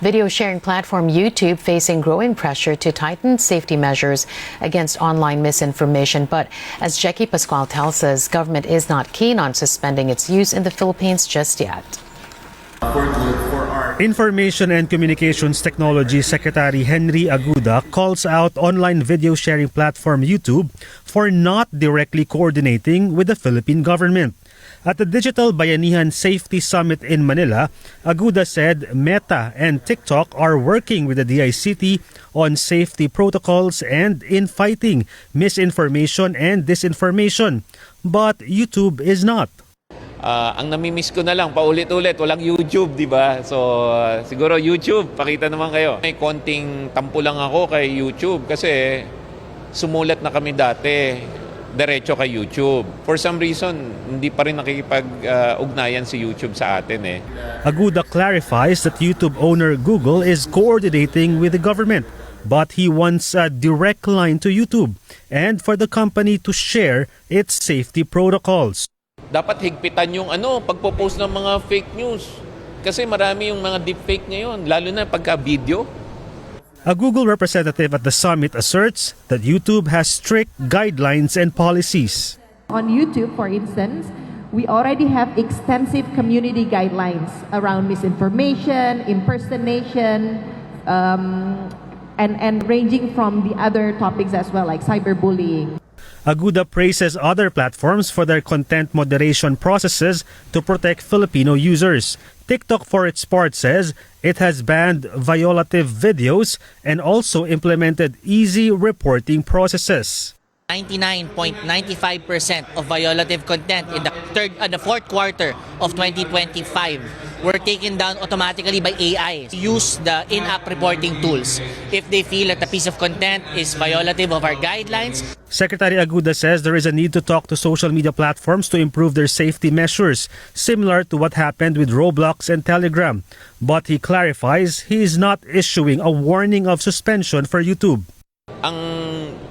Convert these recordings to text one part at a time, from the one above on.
Video sharing platform YouTube facing growing pressure to tighten safety measures against online misinformation. But as Jackie Pascual tells us, government is not keen on suspending its use in the Philippines just yet. Information and Communications Technology Secretary Henry Aguda calls out online video sharing platform YouTube for not directly coordinating with the Philippine government. At the Digital Bayanihan Safety Summit in Manila, Aguda said Meta and TikTok are working with the DICT on safety protocols and in fighting misinformation and disinformation. But YouTube is not. Ang namimiss ko na lang, paulit-ulit, walang YouTube, di ba? So, siguro YouTube, pakita naman kayo. May konting tampo lang ako kay YouTube kasi sumulat na kami dati, diretso kay YouTube. For some reason, hindi pa rin nakikipag-ugnayan si YouTube sa atin eh. Aguda clarifies that YouTube owner Google is coordinating with the government, but he wants a direct line to YouTube and for the company to share its safety protocols. Dapat higpitan yung pagpo-post ng mga fake news. Kasi marami yung mga deepfake ngayon, lalo na pagka-video. A Google representative at the summit asserts that YouTube has strict guidelines and policies. On YouTube, for instance, we already have extensive community guidelines around misinformation, impersonation, and ranging from the other topics as well, like cyberbullying. Aguda praises other platforms for their content moderation processes to protect Filipino users. TikTok, for its part, says it has banned violative videos and also implemented easy reporting processes. 99.95% of violative content in the fourth quarter of 2025 were taken down automatically by AI. Use the in-app reporting tools if they feel that a piece of content is violative of our guidelines. Secretary Aguda says there is a need to talk to social media platforms to improve their safety measures, similar to what happened with Roblox and Telegram. But he clarifies he is not issuing a warning of suspension for YouTube. Ang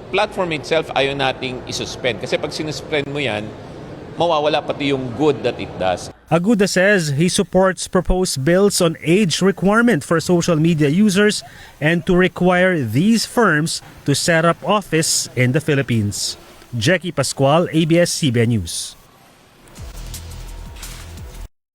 platform itself ayaw nating isuspend. Kasi pag sinuspend mo yan, mawawala pati yung good that it does. Aguda says he supports proposed bills on age requirement for social media users and to require these firms to set up office in the Philippines. Jackie Pascual, ABS-CBN News.